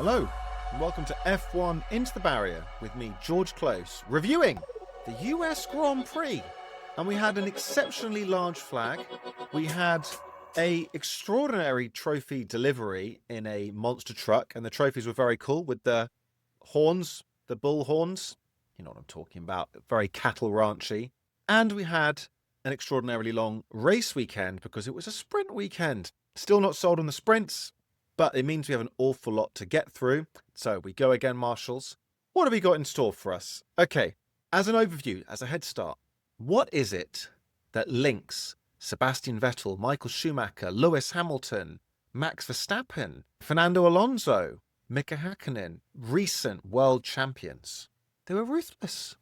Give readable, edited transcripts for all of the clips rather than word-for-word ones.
Hello, and welcome to F1 Into the Barrier with me, George Close, reviewing the US Grand Prix. And we had an exceptionally large flag. We had a extraordinary trophy delivery in a monster truck, and the trophies were very cool with the horns, the bull horns. You know what I'm talking about, very cattle ranchy. And we had an extraordinarily long race weekend because it was a sprint weekend. Still not sold on the sprints, but it means we have an awful lot to get through. So we go again, Marshals. What have we got in store for us? Okay, as an overview, as a head start, what is it that links Sebastian Vettel, Michael Schumacher, Lewis Hamilton, Max Verstappen, Fernando Alonso, Mika Hakkinen, recent world champions? They were ruthless.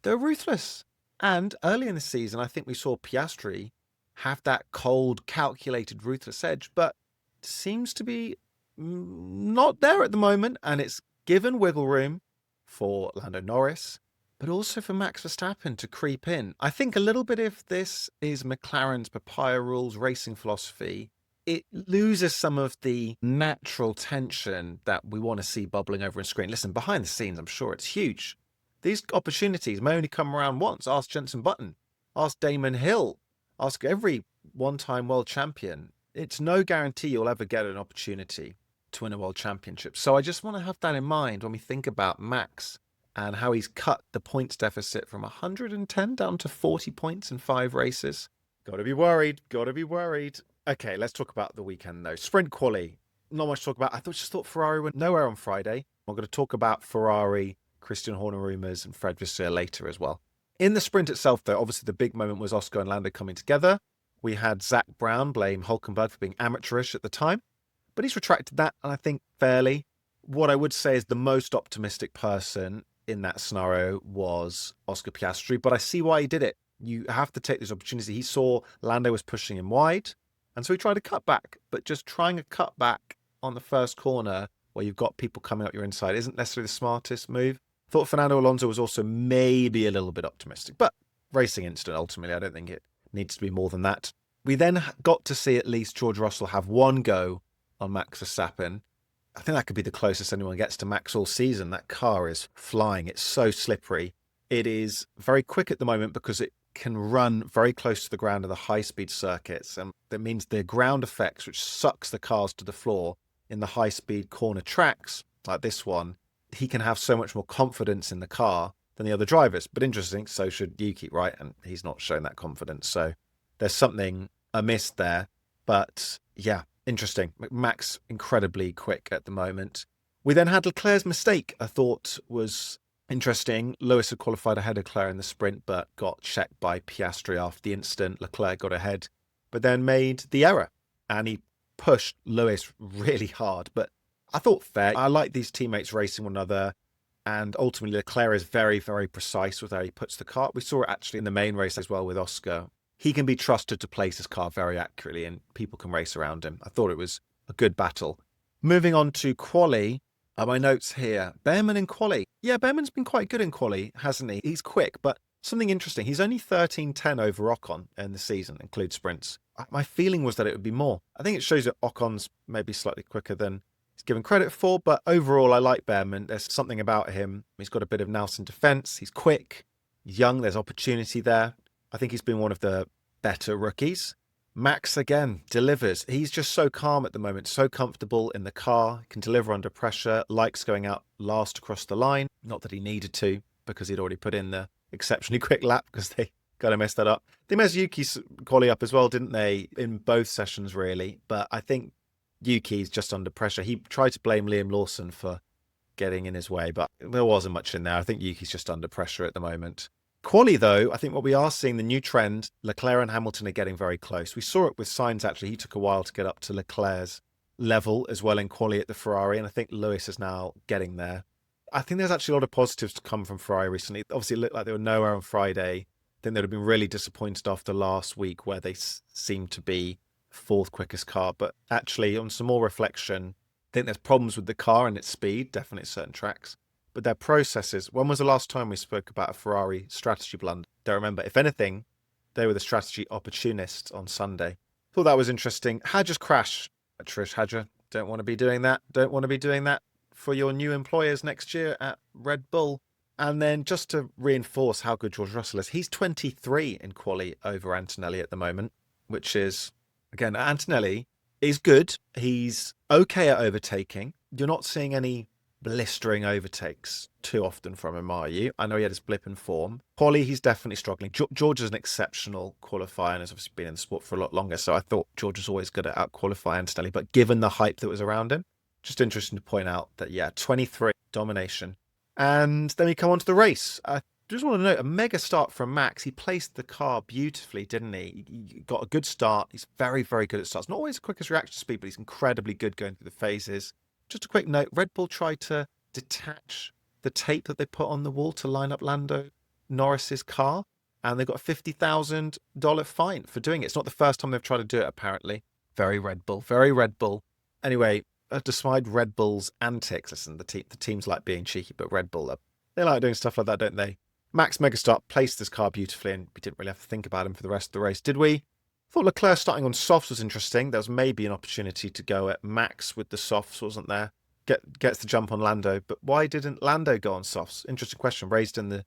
They were ruthless. And early in the season, I think we saw Piastri have that cold, calculated, ruthless edge, but seems to be not there at the moment. And it's given wiggle room for Lando Norris, but also for Max Verstappen to creep in. I think a little bit if this is McLaren's papaya rules racing philosophy, it loses some of the natural tension that we want to see bubbling over on screen. Listen, behind the scenes, I'm sure it's huge. These opportunities may only come around once. Ask Jenson Button, ask Damon Hill, ask every one-time world champion. It's no guarantee you'll ever get an opportunity to win a world championship. So I just want to have that in mind when we think about Max and how he's cut the points deficit from 110 down to 40 points in 5 races. Got to be worried. Got to be worried. Okay, let's talk about the weekend though. Sprint quali. Not much to talk about. I just thought Ferrari went nowhere on Friday. I'm going to talk about Ferrari, Christian Horner rumours, and Fred Vasseur later as well. In the sprint itself, though, obviously the big moment was Oscar and Lando coming together. We had Zach Brown blame Hulkenberg for being amateurish at the time, but he's retracted that, and I think fairly. What I would say is the most optimistic person in that scenario was Oscar Piastri, but I see why he did it. You have to take this opportunity. He saw Lando was pushing him wide, and so he tried a cutback, but just trying a cutback on the first corner where you've got people coming up your inside isn't necessarily the smartest move. Thought Fernando Alonso was also maybe a little bit optimistic, but racing incident ultimately. I don't think it needs to be more than that. We then got to see at least George Russell have one go on Max Verstappen. I think that could be the closest anyone gets to Max all season. That car is flying. It's so slippery. It is very quick at the moment because it can run very close to the ground of the high-speed circuits. And that means the ground effects, which sucks the cars to the floor in the high-speed corner tracks, like this one, he can have so much more confidence in the car than the other drivers. But interesting, so should Yuki, right? And he's not showing that confidence. So there's something amiss there. But yeah, interesting. Max incredibly quick at the moment. We then had Leclerc's mistake, I thought was interesting. Lewis had qualified ahead of Leclerc in the sprint, but got checked by Piastri after the incident. Leclerc got ahead, but then made the error. And he pushed Lewis really hard. But I thought fair. I like these teammates racing one another. And ultimately, Leclerc is very, very precise with how he puts the car. We saw it actually in the main race as well with Oscar. He can be trusted to place his car very accurately and people can race around him. I thought it was a good battle. Moving on to quali. My notes here. Bearman in quali. Yeah, Bearman's been quite good in quali, hasn't he? He's quick, but something interesting. He's only 13.10 over Ocon in the season, include sprints. My feeling was that it would be more. I think it shows that Ocon's maybe slightly quicker than he's given credit for, but overall I like Bearman. There's something about him. He's got a bit of nous in defence. He's quick, he's young, there's opportunity there. I think he's been one of the better rookies. Max, again, delivers. He's just so calm at the moment, so comfortable in the car, can deliver under pressure, likes going out last across the line. Not that he needed to, because he'd already put in the exceptionally quick lap, because they kind of messed that up. They messed Yuki's quali up as well, didn't they, in both sessions, really. But I think Yuki's just under pressure. He tried to blame Liam Lawson for getting in his way, but there wasn't much in there. I think Yuki's just under pressure at the moment. Quali, though, I think what we are seeing, the new trend, Leclerc and Hamilton are getting very close. We saw it with Sainz, actually. He took a while to get up to Leclerc's level as well in quali at the Ferrari, and I think Lewis is now getting there. I think there's actually a lot of positives to come from Ferrari recently. Obviously, it looked like they were nowhere on Friday. I think they'd have been really disappointed after last week where they seemed to be fourth quickest car. But actually, on some more reflection, I think there's problems with the car and its speed, definitely at certain tracks. But their processes, when was the last time we spoke about a Ferrari strategy blunder? Don't remember. If anything, they were the strategy opportunists on Sunday. Thought that was interesting. Hadja's crash. Trish Hadja, don't want to be doing that. Don't want to be doing that. for your new employers next year at Red Bull. And then just to reinforce how good George Russell is, he's 23 in quali over Antonelli at the moment, which is, again, Antonelli is good. He's okay at overtaking. You're not seeing any blistering overtakes too often from him, are you? I know he had his blip in form. Quali, he's definitely struggling. George is an exceptional qualifier and has obviously been in the sport for a lot longer, so I thought George was always good at out-qualifying Antonelli, but given the hype that was around him, just interesting to point out that, yeah, 23 domination. And then we come on to the race. I just want to note a mega start from Max. He placed the car beautifully, didn't he? He got a good start. He's very, very good at starts. Not always the quickest reaction speed, but he's incredibly good going through the phases. Just a quick note, Red Bull tried to detach the tape that they put on the wall to line up Lando Norris's car, and they got a $50,000 fine for doing it. It's not the first time they've tried to do it, apparently. Very Red Bull, very Red Bull. Anyway, despite Red Bull's antics, listen, the teams like being cheeky, but Red Bull, they like doing stuff like that, don't they? Max Megastart placed this car beautifully, and we didn't really have to think about him for the rest of the race, did we? I thought Leclerc starting on softs was interesting. There was maybe an opportunity to go at Max with the softs, wasn't there? Gets the jump on Lando, but why didn't Lando go on softs? Interesting question raised in the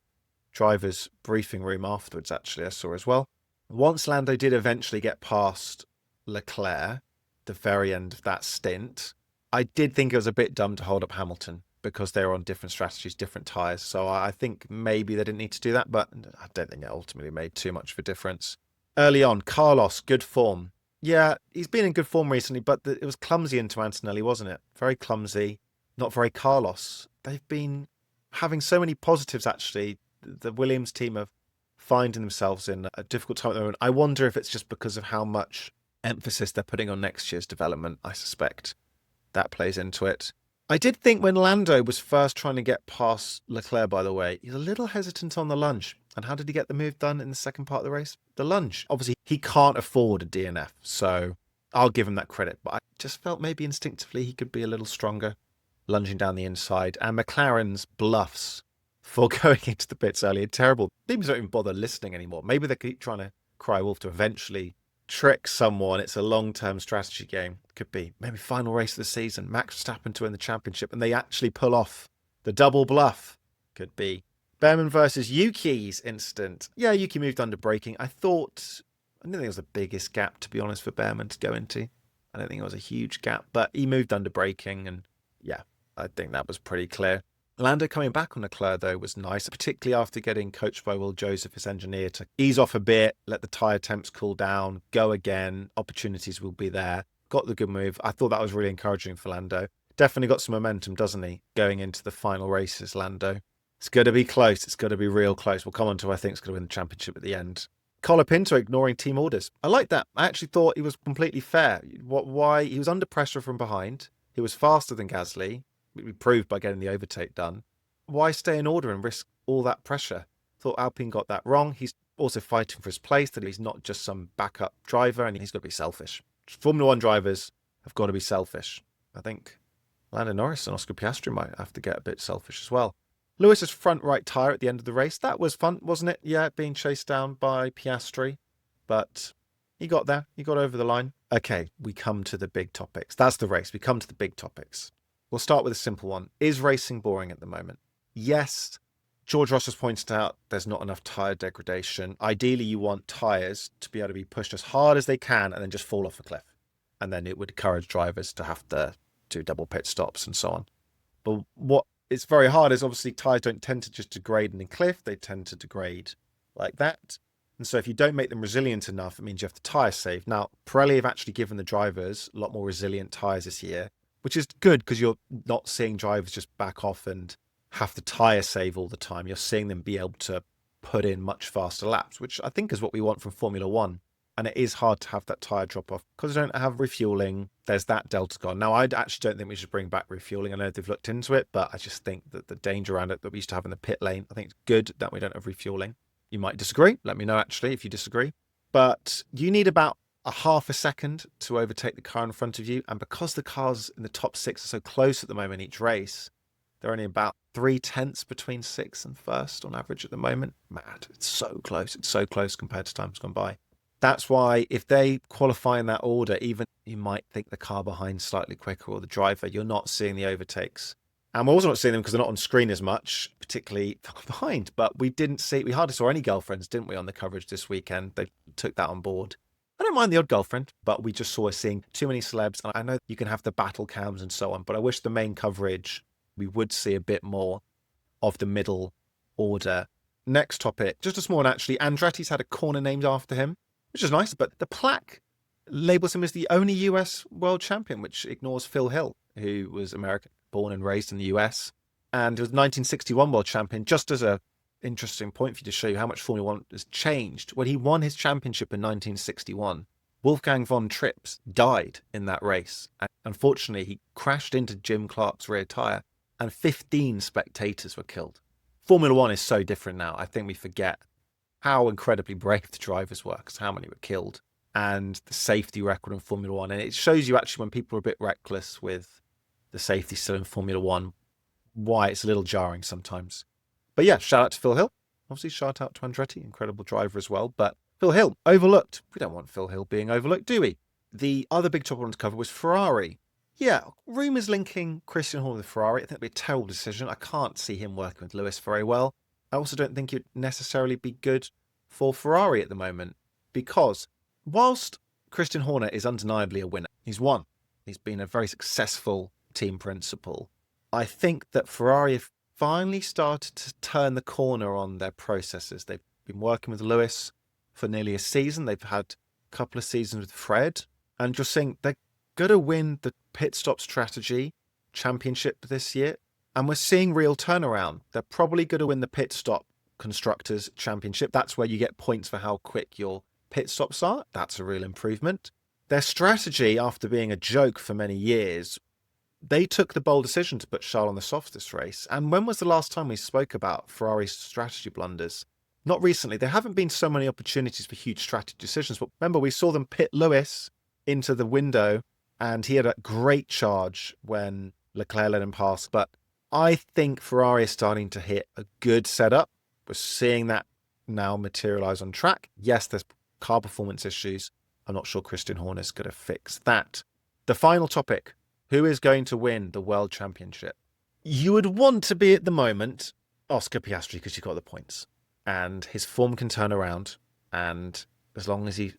driver's briefing room afterwards, actually, I saw as well. Once Lando did eventually get past Leclerc, the very end of that stint, I did think it was a bit dumb to hold up Hamilton because they were on different strategies, different tyres. So I think maybe they didn't need to do that, but I don't think it ultimately made too much of a difference. Early on, Carlos, good form. Yeah, he's been in good form recently, but it was clumsy into Antonelli, wasn't it? Very clumsy, not very Carlos. They've been having so many positives, actually. The Williams team are finding themselves in a difficult time at the moment. I wonder if it's just because of how much emphasis they're putting on next year's development. I suspect that plays into it. I did think when Lando was first trying to get past Leclerc, by the way, he's a little hesitant on the lunge. And how did he get the move done in the second part of the race? The lunge. Obviously, he can't afford a DNF, so I'll give him that credit. But I just felt maybe instinctively he could be a little stronger, lunging down the inside. And McLaren's bluffs for going into the pits early are terrible. Teams don't even bother listening anymore. Maybe they keep trying to cry wolf to eventually trick someone. It's a long-term strategy game. Could be maybe final race of the season. Max Verstappen to win the championship, and they actually pull off the double bluff. Could be. Bearman versus Yuki's incident. Yeah, Yuki moved under braking. I didn't think it was the biggest gap, to be honest, for Bearman to go into. I don't think it was a huge gap, but he moved under braking, and yeah, I think that was pretty clear. Lando coming back on Leclerc, though, was nice, particularly after getting coached by Will Joseph, his engineer, to ease off a bit, let the tyre temps cool down, go again, opportunities will be there. Got the good move. I thought that was really encouraging for Lando. Definitely got some momentum, doesn't he, going into the final races, Lando. It's going to be close. It's going to be real close. We'll come on to who I think is going to win the championship at the end. Colapinto ignoring team orders. I like that. I actually thought he was completely fair. Why? He was under pressure from behind. He was faster than Gasly. We proved by getting the overtake done. Why stay in order and risk all that pressure? Thought Alpine got that wrong. He's also fighting for his place, that he's not just some backup driver, and he's got to be selfish. Formula One drivers have got to be selfish. I think Lando Norris and Oscar Piastri might have to get a bit selfish as well. Lewis's front right tyre at the end of the race. That was fun, wasn't it? Yeah, being chased down by Piastri. But he got there. He got over the line. Okay, we come to the big topics. That's the race. We come to the big topics. We'll start with a simple one. Is racing boring at the moment? Yes. George Russell's pointed out there's not enough tyre degradation. Ideally, you want tyres to be able to be pushed as hard as they can and then just fall off a cliff. And then it would encourage drivers to have to do double pit stops and so on. But what it's very hard is obviously tyres don't tend to just degrade in a cliff. They tend to degrade like that. And so if you don't make them resilient enough, it means you have to tyre save. Now, Pirelli have actually given the drivers a lot more resilient tyres this year, which is good because you're not seeing drivers just back off and have to tyre save all the time. You're seeing them be able to put in much faster laps, which I think is what we want from Formula One. And it is hard to have that tyre drop off because they don't have refueling. There's that delta gone. Now, I actually don't think we should bring back refueling. I know they've looked into it, but I just think that the danger around it that we used to have in the pit lane, I think it's good that we don't have refueling. You might disagree. Let me know, actually, if you disagree. But you need about a half a second to overtake the car in front of you. And because the cars in the top six are so close at the moment each race, they're only about 0.3 between sixth and first on average at the moment. Mad. It's so close. It's so close compared to times gone by. That's why if they qualify in that order, even you might think the car behind slightly quicker or the driver, you're not seeing the overtakes And we're also not seeing them because they're not on screen as much, particularly behind. But we hardly saw any girlfriends, didn't we, on the coverage this weekend? They took that on board. I don't mind the odd girlfriend, but we just saw us seeing too many celebs. And I know you can have the battle cams and so on, but I wish the main coverage, we would see a bit more of the middle order. Next topic, just a small one actually. Andretti's had a corner named after him, which is nice, but the plaque labels him as the only US world champion, which ignores Phil Hill, who was American, born and raised in the US, and was 1961 world champion. Just as a interesting point for you to show you how much Formula One has changed. When he won his championship in 1961, Wolfgang von Trips died in that race. And unfortunately, he crashed into Jim Clark's rear tyre and 15 spectators were killed. Formula One is so different now. I think we forget how incredibly brave the drivers were, because how many were killed, and the safety record in Formula One. And it shows you actually when people are a bit reckless with the safety still in Formula One, why it's a little jarring sometimes. But yeah, shout out to Phil Hill. Obviously, shout out to Andretti, incredible driver as well. But Phil Hill, overlooked. We don't want Phil Hill being overlooked, do we? The other big topic I wanted to cover was Ferrari. Yeah, rumours linking Christian Horner with Ferrari. I think it'd be a terrible decision. I can't see him working with Lewis very well. I also don't think it'd necessarily be good for Ferrari at the moment, because whilst Christian Horner is undeniably a winner, he's won. He's been a very successful team principal. I think that Ferrari have finally started to turn the corner on their processes. They've been working with Lewis for nearly a season. They've had a couple of seasons with Fred, and just saying they're going to win the pit stop strategy championship this year. And we're seeing real turnaround. They're probably going to win the pit stop constructors championship. That's where you get points for how quick your pit stops are. That's a real improvement. Their strategy, after being a joke for many years, they took the bold decision to put Charles on the softs this race. And when was the last time we spoke about Ferrari's strategy blunders? Not recently. There haven't been so many opportunities for huge strategy decisions. But remember, we saw them pit Lewis into the window, and he had a great charge when Leclerc let him pass. But I think Ferrari is starting to hit a good setup. We're seeing that now materialize on track. Yes, there's car performance issues. I'm not sure Christian Horner is going to fix that. The final topic, who is going to win the World Championship? You would want to be at the moment Oscar Piastri, because you've got the points. And his form can turn around. And as long as he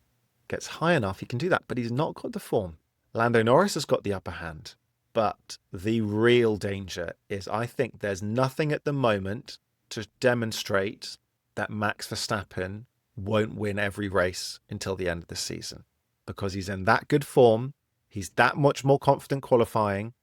gets high enough, he can do that. But he's not got the form. Lando Norris has got the upper hand. But the real danger is, I think there's nothing at the moment to demonstrate that Max Verstappen won't win every race until the end of the season, because he's in that good form. He's that much more confident qualifying.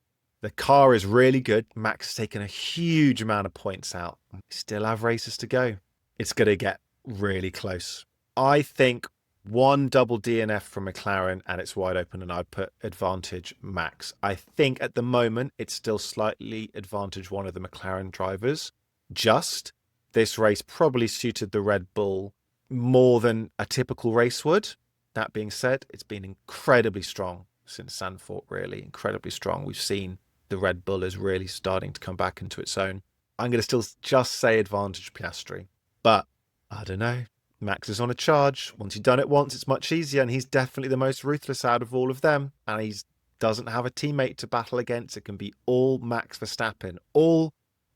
The car is really good. Max has taken a huge amount of points out. We still have races to go. It's going to get really close. I think one double DNF from McLaren and it's wide open, and I'd put advantage Max. I think at the moment it's still slightly advantage one of the McLaren drivers. Just this race probably suited the Red Bull more than a typical race would. That being said, it's been incredibly strong since Zandvoort, really incredibly strong. We've seen the Red Bull is really starting to come back into its own. I'm going to still just say advantage Piastri, but I don't know. Max is on a charge. Once you've done it once, it's much easier, and he's definitely the most ruthless out of all of them, and he doesn't have a teammate to battle against. It can be all Max Verstappen, all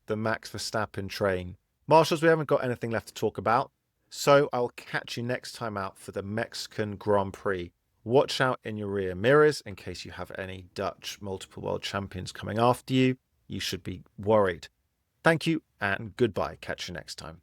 the Max Verstappen train. Marshals, we haven't got anything left to talk about, so I'll catch you next time out for the Mexican Grand Prix. Watch out in your rear mirrors in case you have any Dutch multiple world champions coming after you. You should be worried. Thank you and goodbye. Catch you next time.